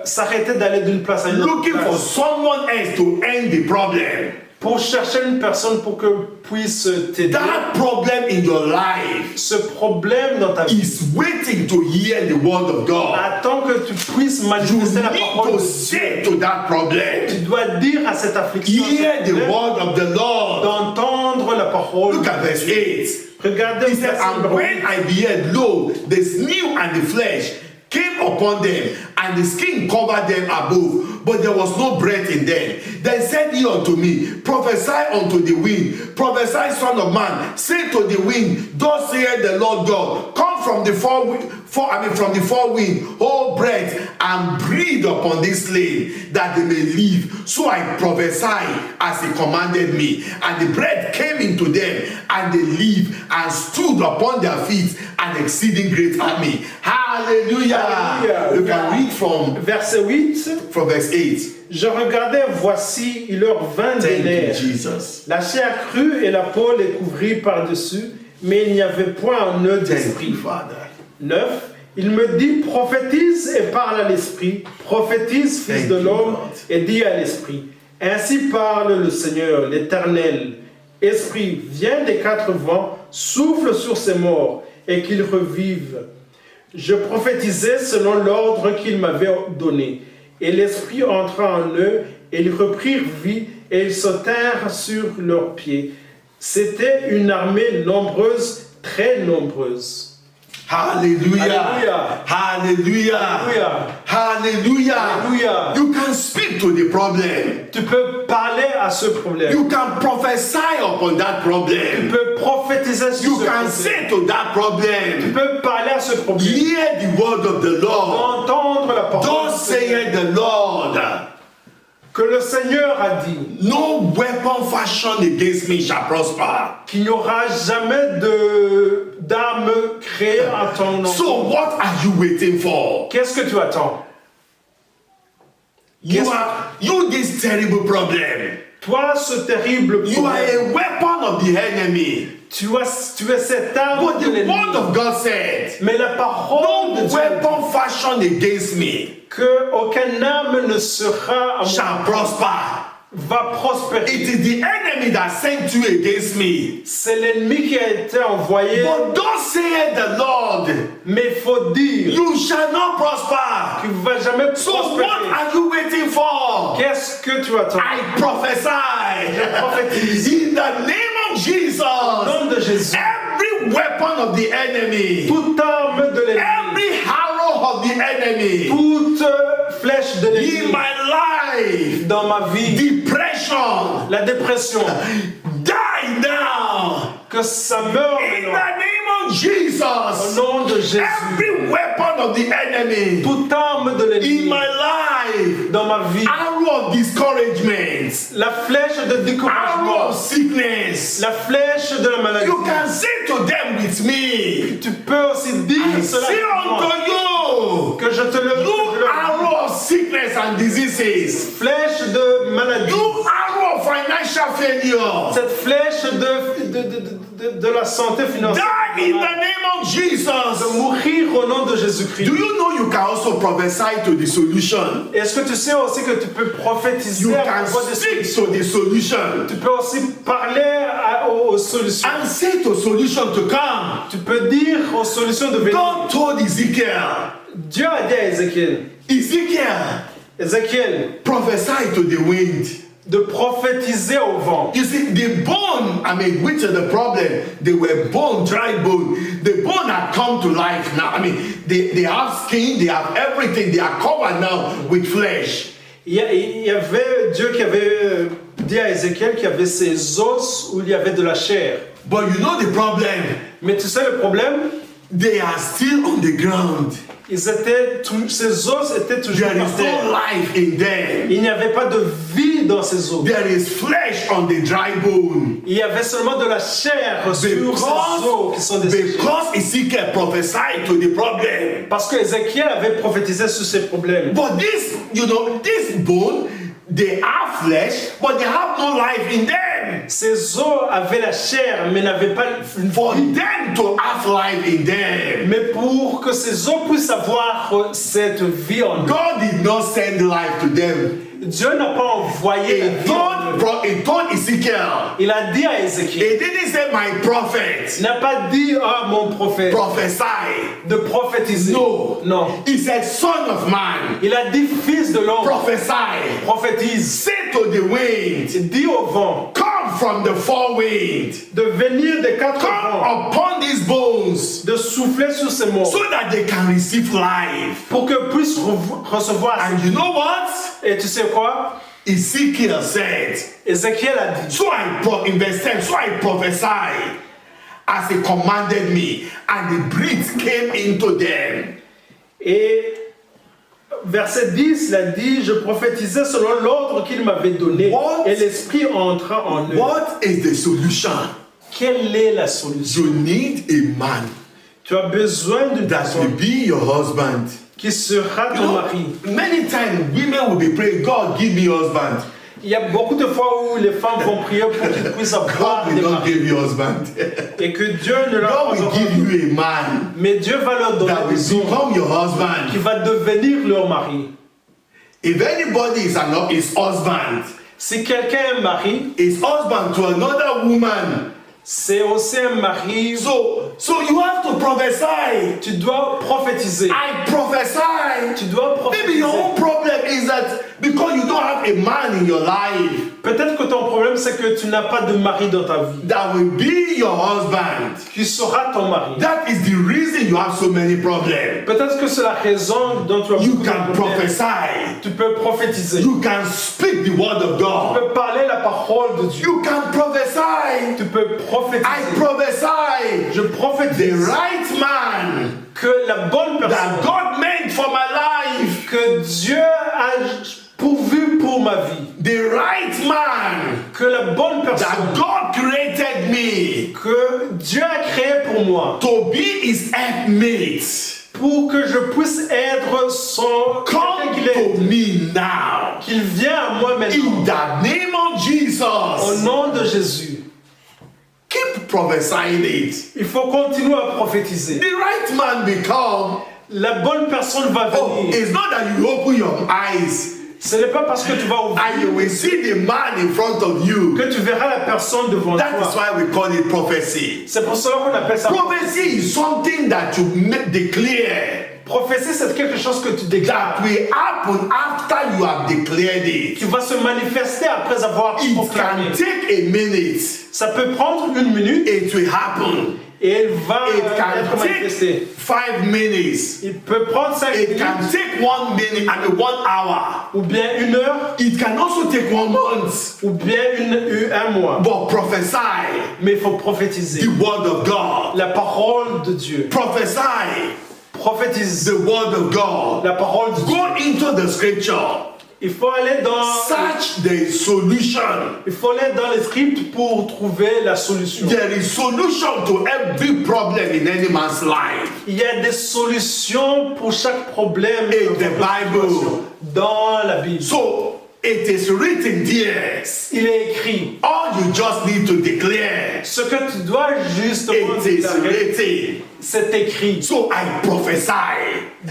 S2: s'arrêter d'aller d'une place à une autre
S4: Looking for
S2: place.
S4: someone else to end the problem.
S2: Pour chercher une personne pour que puisse t'aider.
S4: That problem in your life
S2: Ce problème dans ta vie
S4: is waiting to hear the word of God.
S2: attend que tu puisses
S4: You
S2: manifester la
S4: need
S2: parole
S4: to
S2: de Dieu.
S4: say to that
S2: Tu
S4: problem,
S2: dois dire à cette affliction,
S4: hear
S2: à ce
S4: the
S2: problème,
S4: word of the Lord.
S2: d'entendre la parole.
S4: Look at verse 8.
S2: Regardez
S4: He
S2: le
S4: said,
S2: verset
S4: and
S2: numéro
S4: when I beheld, lo, the snew and the flesh came upon them, and the skin covered them above, but there was no breath in them. Then said he unto me, prophesy unto the wind, prophesy, son of man, say to the wind, thus saith the Lord God, come from the four wind, hold breath, and breathe upon this slain, that they may live. So I prophesied as he commanded me, and the breath came into them, and they lived, and stood upon their feet, an exceeding great army. Hallelujah.
S2: Hallelujah.
S4: You can read from
S2: Verset 8.
S4: verse 8.
S2: Je regardais, voici, il leur vint des
S4: Thank you,
S2: nerfs.
S4: Jesus.
S2: La chair crue et la peau les couvrit par-dessus, mais il n'y avait point en eux
S4: Thank
S2: d'esprit.
S4: you, Father.
S2: 9. Il me dit, prophétise et parle à l'esprit, prophétise, fils
S4: Thank
S2: de
S4: you,
S2: l'homme,
S4: Lord.
S2: et dis à l'esprit. Ainsi parle le Seigneur, l'Éternel. Esprit, viens des quatre vents, souffle sur ces morts, et qu'ils revivent. Je prophétisais selon l'ordre qu'il m'avait donné. Et l'Esprit entra en eux, et ils reprirent vie, et ils sautèrent sur leurs pieds. C'était une armée nombreuse, très nombreuse.
S4: Hallelujah. Hallelujah. Hallelujah.
S2: Hallelujah.
S4: You can speak to the problem.
S2: Tu peux parler à ce problème.
S4: You can prophesy upon that
S2: Tu
S4: problem.
S2: peux prophétiser sur
S4: You
S2: ce
S4: can
S2: problème.
S4: say to that
S2: Tu
S4: problem,
S2: peux parler à ce problème.
S4: hear the word of the Lord.
S2: Entendre la parole.
S4: Thus saith the Lord,
S2: Que le Seigneur a dit
S4: no weapon fashioned against me shall prosper.
S2: qu'il n'y aura jamais d'armes créées à ton nom.
S4: So what are you waiting for?
S2: Qu'est-ce que tu attends?
S4: You this terrible problem.
S2: Toi, ce terrible
S4: You are
S2: problème.
S4: a weapon of the enemy.
S2: Tu es cette arme
S4: But
S2: de
S4: the
S2: l'ennemi.
S4: word of God said,
S2: Mais la parole de
S4: no
S2: Dieu
S4: weapon fashioned against me
S2: que aucun âme ne sera à
S4: shall prosper.
S2: va prospérer.
S4: It is the enemy that sent you against me.
S2: C'est l'ennemi qui a été envoyé.
S4: But thus saith the Lord,
S2: Mais il faut dire
S4: you shall not prosper.
S2: qu'il ne va jamais
S4: So what
S2: prospérer.
S4: are you waiting for?
S2: Qu'est-ce que tu attends?
S4: I prophesy
S2: prophétise.
S4: in the name of
S2: Au
S4: Jesus.
S2: nom de Jésus,
S4: Every weapon of the enemy,
S2: toute arme de l'ennemi,
S4: every arrow of the enemy
S2: toute flèche de
S4: in
S2: l'ennemi
S4: my life,
S2: dans ma vie,
S4: depression,
S2: la dépression,
S4: die now.
S2: que ça meure
S4: In the
S2: maintenant.
S4: name of
S2: Au
S4: Jesus,
S2: nom de Jésus,
S4: every weapon of the enemy
S2: toute arme de
S4: in
S2: l'ennemi
S4: my life,
S2: dans ma vie,
S4: arrow of discouragement,
S2: la flèche de
S4: arrow
S2: découragement,
S4: of sickness,
S2: la flèche de la maladie.
S4: you can say to them with me,
S2: Tu peux aussi dire
S4: I
S2: cela
S4: say
S2: avec moi,
S4: unto you,
S2: que je te le
S4: you arrow of sickness and diseases,
S2: flèche de maladie,
S4: you arrow of financial failure,
S2: cette flèche de la santé financière,
S4: die in the name of
S2: de
S4: Jesus.
S2: mourir au nom de Jésus-Christ.
S4: Do you know you can also prophesy to the solution?
S2: Est-ce que tu sais aussi que tu peux prophétiser
S4: You
S2: à
S4: can
S2: propos des
S4: speak
S2: solutions?
S4: to the solution
S2: Tu peux aussi parler aux solutions.
S4: and say to solution to come.
S2: Tu peux dire aux solutions de venir.
S4: God told Ezekiel,
S2: Dieu a dit à Ézéchiel, Ézéchiel,
S4: prophesy to the wind.
S2: de prophétiser au vent.
S4: You see, the bone, which is the problem, they were bone, dry bone. The bone had come to life now. They have skin, they have everything. They are covered now with flesh.
S2: Il y avait Dieu qui avait dit à Ézéchiel qu'il y avait ces os où il y avait de la chair.
S4: But you know the problem?
S2: Mais tu sais le problème?
S4: they are still on the ground.
S2: Ces os étaient toujours
S4: There
S2: par
S4: is no
S2: terre.
S4: life in them.
S2: Il n'y avait pas de vie dans ces os.
S4: There is flesh on the dry bone.
S2: Il y avait seulement de la chair sur ces os qui sont desséchés.
S4: Because Ezekiel prophesied to the problem.
S2: Parce que Ézéchiel avait prophétisé sur ces problèmes.
S4: But this, this bone, they have flesh, but they have no life in them.
S2: Ces os avaient la chair, mais n'avaient pas une
S4: For
S2: vie.
S4: them to have life in them,
S2: Mais pour que ces os puissent avoir cette vie en eux,
S4: God did not send life to them.
S2: Dieu n'a pas envoyé la vie en eux.
S4: He told Ezekiel,
S2: Il a dit à Ézéchiel,
S4: he didn't say my prophet,
S2: il n'a pas dit à mon prophète
S4: prophesy.
S2: de prophétiser.
S4: No.
S2: Non.
S4: He said, son of man,
S2: Il a dit fils de l'homme,
S4: prophesy.
S2: prophétise.
S4: Say to the wind,
S2: Dis au vent
S4: come from the four winds.
S2: de venir des quatre vents,
S4: Come upon these bones
S2: de souffler sur ces morts
S4: so that they can receive life.
S2: pour que puissent recevoir.
S4: And you know what?
S2: Et tu sais quoi?
S4: Ezekiel said,
S2: Ézéchiel a dit,
S4: in verse 10, so I prophesied as he commanded me, and the breath came into them.
S2: et verset 10, il a dit, je prophétisais selon l'ordre qu'il m'avait donné,
S4: What?
S2: et l'esprit entra en eux.
S4: What is the solution?
S2: Quelle est la solution?
S4: You need a man
S2: Tu as besoin d'une
S4: that will
S2: personne
S4: be your husband.
S2: qui sera ton mari.
S4: Many times women will be praying, God, give me husband.
S2: Il y a beaucoup de fois où les femmes vont prier pour qu'ils puissent avoir
S4: God
S2: des
S4: will not
S2: maris
S4: give you husband.
S2: et que Dieu ne leur
S4: God will give you a man
S2: mais Dieu va leur donner
S4: that will
S2: des hommes
S4: become your
S2: qui
S4: husband.
S2: va devenir leur mari.
S4: If anybody is his husband,
S2: Si quelqu'un est mari,
S4: his husband to another woman,
S2: c'est aussi un mari.
S4: so you have to prophesy.
S2: Tu dois prophétiser.
S4: I prophesy.
S2: Tu dois
S4: Maybe your
S2: prophétiser.
S4: own problem is that because you don't have a man in your life
S2: Peut-être que ton problème c'est que tu n'as pas de mari dans ta vie
S4: that will be your husband.
S2: qui sera ton mari.
S4: That is the reason you have so many problems.
S2: Peut-être que c'est la raison dont tu as
S4: You
S2: beaucoup de
S4: can
S2: problèmes.
S4: prophesy.
S2: Tu peux prophétiser. Tu
S4: You can speak the word of God.
S2: peux parler la parole de Dieu.
S4: You can prophesy.
S2: Tu peux prophétiser.
S4: I prophesy.
S2: Je
S4: The
S2: prophétise
S4: right man
S2: que la bonne
S4: that
S2: personne
S4: God meant for my life.
S2: que Dieu a pourvu pour ma vie,
S4: The right man
S2: que la bonne personne
S4: that God created me
S2: que Dieu a créé pour moi,
S4: to be his helpmate.
S2: pour que je puisse être son
S4: Come
S2: qu'il
S4: to me now.
S2: qu'il vienne à moi
S4: In
S2: maintenant
S4: the name of
S2: au
S4: Jesus.
S2: nom de Jésus.
S4: Keep prophesying it.
S2: Il faut continuer à prophétiser.
S4: The right man become.
S2: La bonne personne va
S4: Oh,
S2: venir.
S4: it's not that you open your eyes
S2: Ce n'est pas parce que tu vas
S4: and you
S2: ouvrir
S4: will see the man in front of you.
S2: que tu verras la personne devant
S4: That is
S2: toi.
S4: why we call it prophecy.
S2: C'est pour cela qu'on appelle ça.
S4: Prophecy is something that you declare
S2: Prophétie, c'est quelque chose que tu déclares.
S4: that will happen after you have declared it.
S2: Qui va se manifester après avoir
S4: It
S2: proclamé.
S4: can take a minute.
S2: Ça peut prendre une minute
S4: It will happen.
S2: et elle va
S4: It
S2: être
S4: can
S2: manifestée.
S4: take 5 minutes.
S2: Il peut prendre 5
S4: It
S2: minutes
S4: can take 1 minute and 1 hour.
S2: ou bien 1 heure
S4: It can also take 1 month.
S2: ou bien un mois.
S4: But prophesy
S2: Mais il faut prophétiser.
S4: the word of God.
S2: La parole de Dieu.
S4: Prophesy
S2: Prophétise
S4: the word of God.
S2: la parole de Dieu.
S4: Go into the scripture.
S2: Il faut aller dans
S4: Search the solution.
S2: les scripts pour trouver la solution.
S4: There is solution to every problem in any man's life.
S2: Il y a des solutions pour chaque problème
S4: In the Bible.
S2: dans la Bible.
S4: So it is written there.
S2: Il est écrit.
S4: All you just need to declare.
S2: Ce que tu dois justement
S4: It is
S2: déclarer,
S4: written.
S2: c'est écrit.
S4: So I prophesy.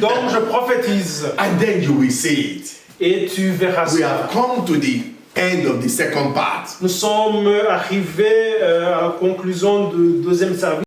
S2: Donc je prophétise
S4: And then you will see it.
S2: et tu verras
S4: We
S2: ça.
S4: have come to the end of the second part.
S2: Nous sommes arrivés à la conclusion du deuxième service.